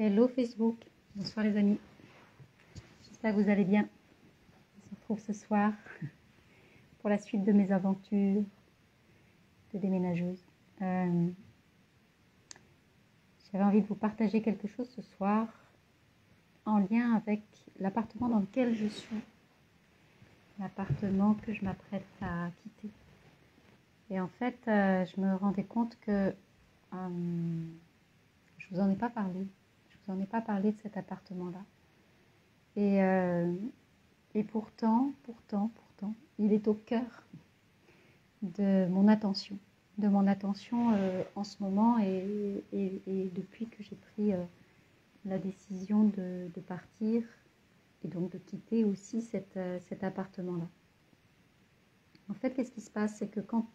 Hello Facebook, bonsoir les amis, j'espère que vous allez bien. On se retrouve ce soir pour la suite de mes aventures de déménageuse. J'avais envie de vous partager quelque chose ce soir en lien avec l'appartement dans lequel je suis, l'appartement que je m'apprête à quitter. Et en fait, je me rendais compte que je vous en ai pas parlé. Je vous en ai pas parlé de cet appartement-là. Et pourtant, il est au cœur de mon attention. En ce moment et depuis que j'ai pris la décision de partir et donc de quitter aussi cet appartement-là. En fait, qu'est-ce qui se passe? C'est que quand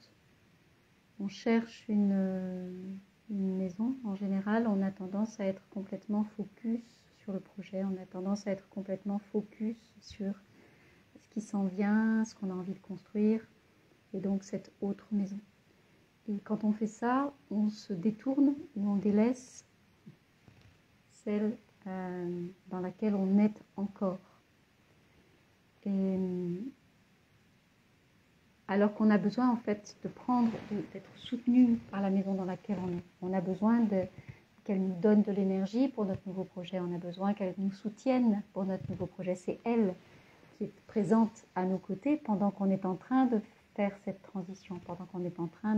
on cherche une maison, en général, on a tendance à être complètement focus sur le projet, on a tendance à être complètement focus sur ce qui s'en vient, ce qu'on a envie de construire, et donc cette autre maison. Et quand on fait ça, on se détourne ou on délaisse celle dans laquelle on est encore. Et alors qu'on a besoin en fait d'être soutenu par la maison dans laquelle on est. On a besoin qu'elle nous donne de l'énergie pour notre nouveau projet. On a besoin qu'elle nous soutienne pour notre nouveau projet. C'est elle qui est présente à nos côtés pendant qu'on est en train de faire cette transition, pendant qu'on est en train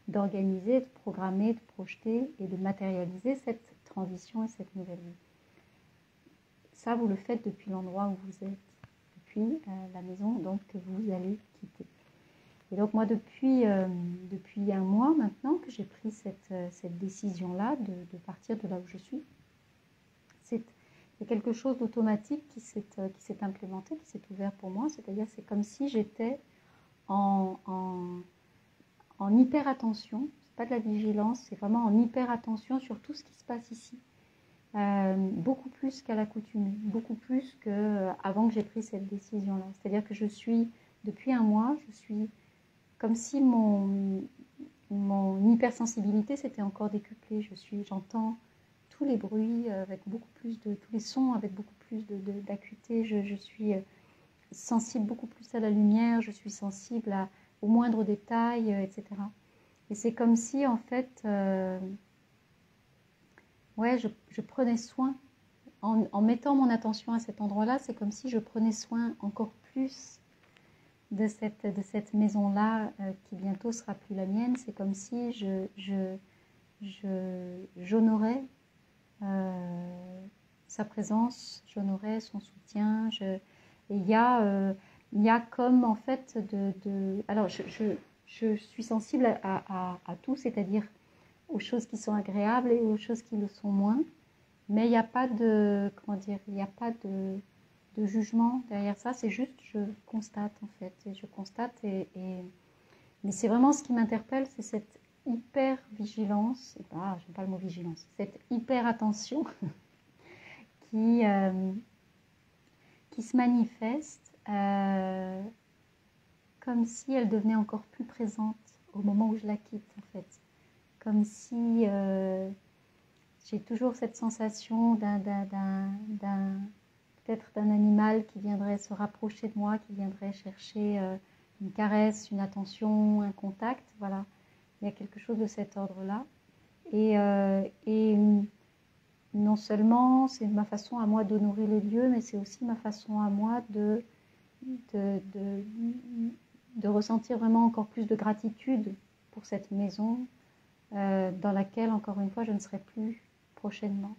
d'organiser, de programmer, de projeter et de matérialiser cette transition et cette nouvelle vie. Ça, vous le faites depuis l'endroit où vous êtes, depuis la maison donc, que vous allez quitter. Et donc moi, depuis un mois maintenant que j'ai pris cette décision-là de partir de là où je suis, c'est quelque chose d'automatique qui s'est implémenté, qui s'est ouvert pour moi. C'est-à-dire c'est comme si j'étais en hyper-attention. C'est pas de la vigilance, c'est vraiment en hyper-attention sur tout ce qui se passe ici. Beaucoup plus qu'à l'accoutumée, beaucoup plus qu'avant que j'ai pris cette décision-là. C'est-à-dire que depuis un mois, je suis comme si mon hypersensibilité s'était encore décuplée. J'entends tous les bruits avec beaucoup plus tous les sons avec beaucoup plus d'acuité. Je suis sensible beaucoup plus à la lumière, je suis sensible aux moindres détails, etc. Et c'est comme si en fait, je prenais soin, en mettant mon attention à cet endroit-là, c'est comme si je prenais soin encore plus de cette maison-là qui bientôt sera plus la mienne. C'est comme si j'honorais sa présence, j'honorais son soutien. Et il y a comme en fait alors je suis sensible à tout, c'est-à-dire aux choses qui sont agréables et aux choses qui le sont moins, mais il n'y a pas il n'y a pas de jugement derrière ça, c'est juste je constate en fait, et je constate mais c'est vraiment ce qui m'interpelle, c'est cette hyper vigilance, j'aime pas le mot vigilance, cette hyper attention qui se manifeste comme si elle devenait encore plus présente au moment où je la quitte en fait, comme si j'ai toujours cette sensation peut-être d'un animal qui viendrait se rapprocher de moi, qui viendrait chercher une caresse, une attention, un contact, voilà. Il y a quelque chose de cet ordre-là. Et non seulement c'est ma façon à moi d'honorer les lieux, mais c'est aussi ma façon à moi de ressentir vraiment encore plus de gratitude pour cette maison dans laquelle, encore une fois, je ne serai plus prochainement.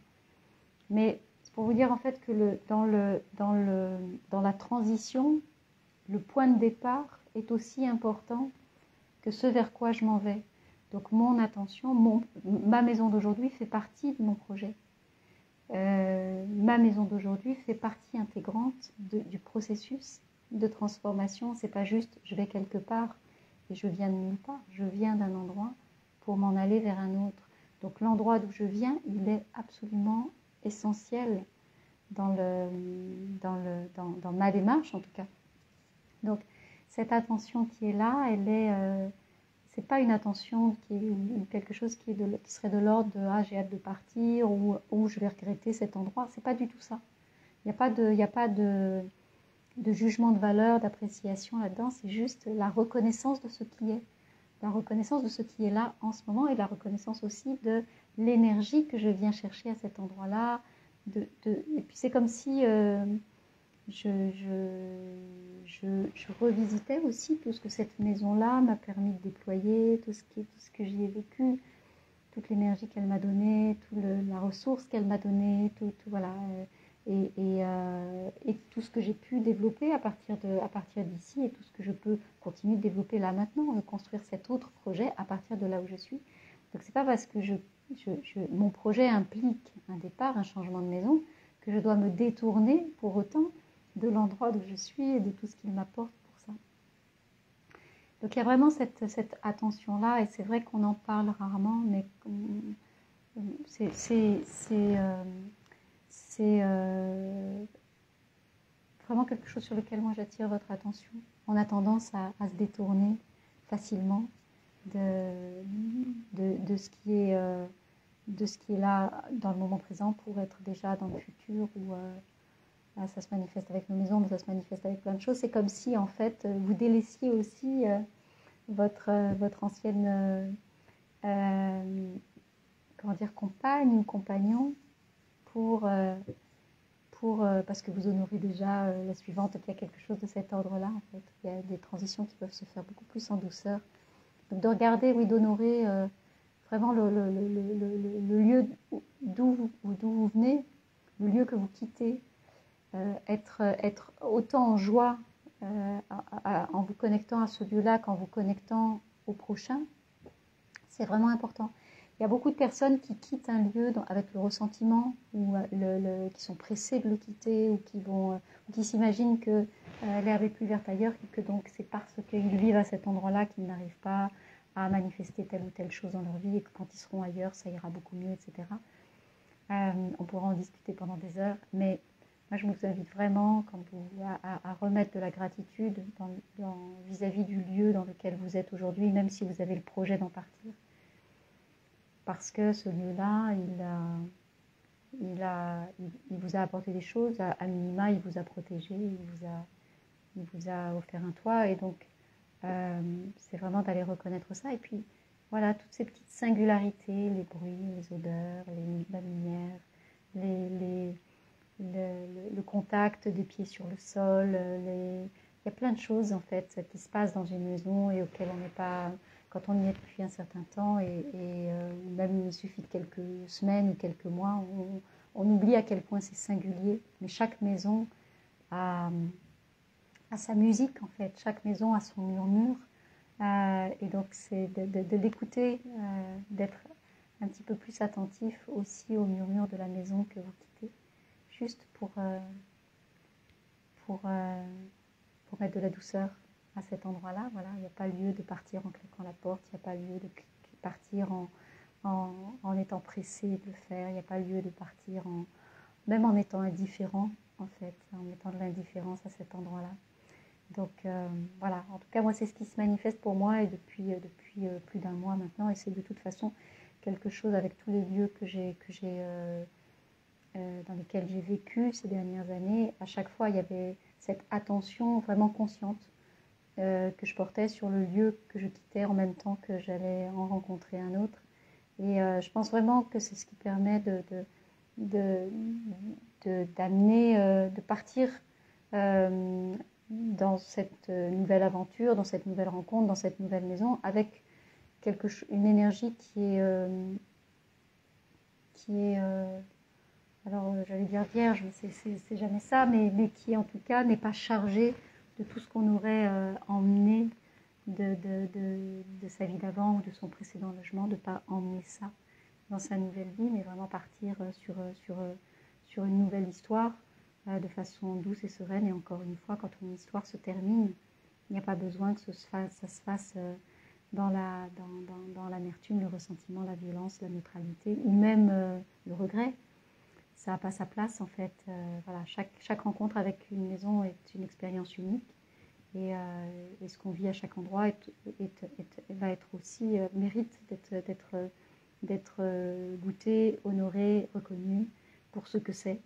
Mais c'est pour vous dire en fait que dans la transition, le point de départ est aussi important que ce vers quoi je m'en vais. Donc mon attention, ma maison d'aujourd'hui fait partie de mon projet. Ma maison d'aujourd'hui fait partie intégrante du processus de transformation. C'est pas juste je vais quelque part et je viens de nulle part, je viens d'un endroit pour m'en aller vers un autre. Donc l'endroit d'où je viens, il est absolument essentiel dans ma démarche en tout cas. Donc cette attention qui est là, c'est pas une attention ou quelque chose qui serait de l'ordre de ah j'ai hâte de partir ou je vais regretter cet endroit. C'est pas du tout ça. Il n'y a pas de jugement de valeur, d'appréciation là-dedans. C'est juste la reconnaissance de ce qui est, la reconnaissance de ce qui est là en ce moment et la reconnaissance aussi de l'énergie que je viens chercher à cet endroit-là. Et puis c'est comme si je revisitais aussi tout ce que cette maison-là m'a permis de déployer, tout ce que j'y ai vécu, toute l'énergie qu'elle m'a donnée, la ressource qu'elle m'a donnée, voilà, et tout ce que j'ai pu développer à partir d'ici et tout ce que je peux continuer de développer là maintenant, de construire cet autre projet à partir de là où je suis. Donc c'est pas parce que mon projet implique un départ, un changement de maison, que je dois me détourner pour autant de l'endroit où je suis et de tout ce qu'il m'apporte pour ça. Donc il y a vraiment cette attention-là, et c'est vrai qu'on en parle rarement, mais c'est vraiment quelque chose sur lequel moi j'attire votre attention. On a tendance à se détourner facilement de ce qui est là dans le moment présent pour être déjà dans le futur ou là, ça se manifeste avec nos maisons, mais ça se manifeste avec plein de choses. C'est comme si, en fait, vous délaissiez aussi votre ancienne comment dire, compagne ou compagnon parce que vous honorez déjà la suivante, et qu'il y a quelque chose de cet ordre-là, en fait. Il y a des transitions qui peuvent se faire beaucoup plus en douceur. Donc de regarder, oui, d'honorer vraiment le lieu d'où vous venez, le lieu que vous quittez, être autant en joie en vous connectant à ce lieu-là qu'en vous connectant au prochain, c'est vraiment important. Il y a beaucoup de personnes qui quittent un lieu avec le ressentiment ou qui sont pressées de le quitter ou qui s'imaginent que l'herbe est plus verte ailleurs et que donc c'est parce qu'ils vivent à cet endroit-là qu'ils n'arrivent pas à manifester telle ou telle chose dans leur vie et que quand ils seront ailleurs, ça ira beaucoup mieux, etc. On pourra en discuter pendant des heures, mais moi je vous invite vraiment à remettre de la gratitude vis-à-vis du lieu dans lequel vous êtes aujourd'hui, même si vous avez le projet d'en partir. Parce que ce lieu-là, il vous a apporté des choses, à minima, il vous a protégé, il vous a offert un toit, et donc c'est vraiment d'aller reconnaître ça. Et puis voilà, toutes ces petites singularités, les bruits, les odeurs, la lumière, le contact des pieds sur le sol, il y a plein de choses en fait qui se passent dans une maison et auxquelles on n'est pas... Quand on y est depuis un certain temps, même il suffit de quelques semaines ou quelques mois, on oublie à quel point c'est singulier. Mais chaque maison a sa musique en fait, chaque maison a son murmure. Et donc c'est de l'écouter, d'être un petit peu plus attentif aussi au murmure de la maison que vous quittez, juste pour mettre de la douceur à cet endroit-là. Voilà, il n'y a pas lieu de partir en claquant la porte, il n'y a pas lieu de partir en étant pressé de le faire, il n'y a pas lieu de partir même en étant indifférent, en fait, en mettant de l'indifférence à cet endroit-là. Donc voilà, en tout cas moi c'est ce qui se manifeste pour moi et depuis plus d'un mois maintenant, et c'est de toute façon quelque chose avec tous les lieux dans lesquels j'ai vécu ces dernières années. À chaque fois il y avait cette attention vraiment consciente que je portais sur le lieu que je quittais en même temps que j'allais en rencontrer un autre. Et je pense vraiment que c'est ce qui permet d'amener, de partir dans cette nouvelle aventure, dans cette nouvelle rencontre, dans cette nouvelle maison, avec une énergie qui est alors j'allais dire vierge, mais c'est jamais ça, mais qui en tout cas n'est pas chargée de tout ce qu'on aurait emmené de sa vie d'avant ou de son précédent logement, de ne pas emmener ça dans sa nouvelle vie, mais vraiment partir sur une nouvelle histoire de façon douce et sereine. Et encore une fois, quand une histoire se termine, il n'y a pas besoin que ça se fasse dans l'amertume, le ressentiment, la violence, la neutralité ou même le regret. Ça n'a pas sa place en fait. Voilà, chaque rencontre avec une maison est une expérience unique. Et ce qu'on vit à chaque endroit va être aussi, mérite d'être goûté, honoré, reconnu pour ce que c'est.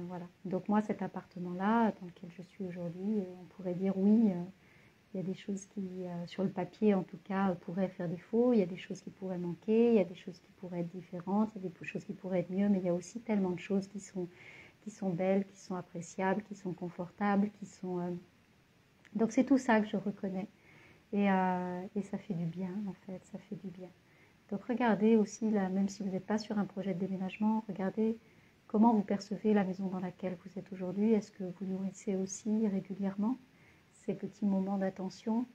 Voilà. Donc moi, cet appartement-là, dans lequel je suis aujourd'hui, on pourrait dire oui, il y a des choses qui, sur le papier en tout cas, pourraient faire défaut, il y a des choses qui pourraient manquer, il y a des choses qui pourraient être différentes, il y a des choses qui pourraient être mieux, mais il y a aussi tellement de choses qui sont belles, qui sont appréciables, qui sont confortables, qui sont... Donc c'est tout ça que je reconnais. Et ça fait du bien, en fait, ça fait du bien. Donc regardez aussi, là, même si vous n'êtes pas sur un projet de déménagement, regardez comment vous percevez la maison dans laquelle vous êtes aujourd'hui. Est-ce que vous nourrissez aussi régulièrement ces petits moments d'attention,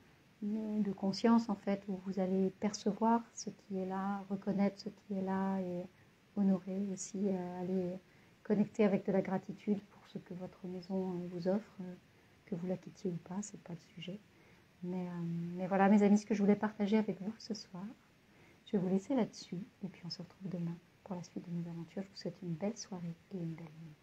de conscience en fait, où vous allez percevoir ce qui est là, reconnaître ce qui est là et honorer aussi, aller connecter avec de la gratitude pour ce que votre maison vous offre, que vous la quittiez ou pas, c'est pas le sujet. Mais voilà mes amis, ce que je voulais partager avec vous ce soir. Je vais vous laisser là-dessus et puis on se retrouve demain pour la suite de nos aventures. Je vous souhaite une belle soirée et une belle nuit.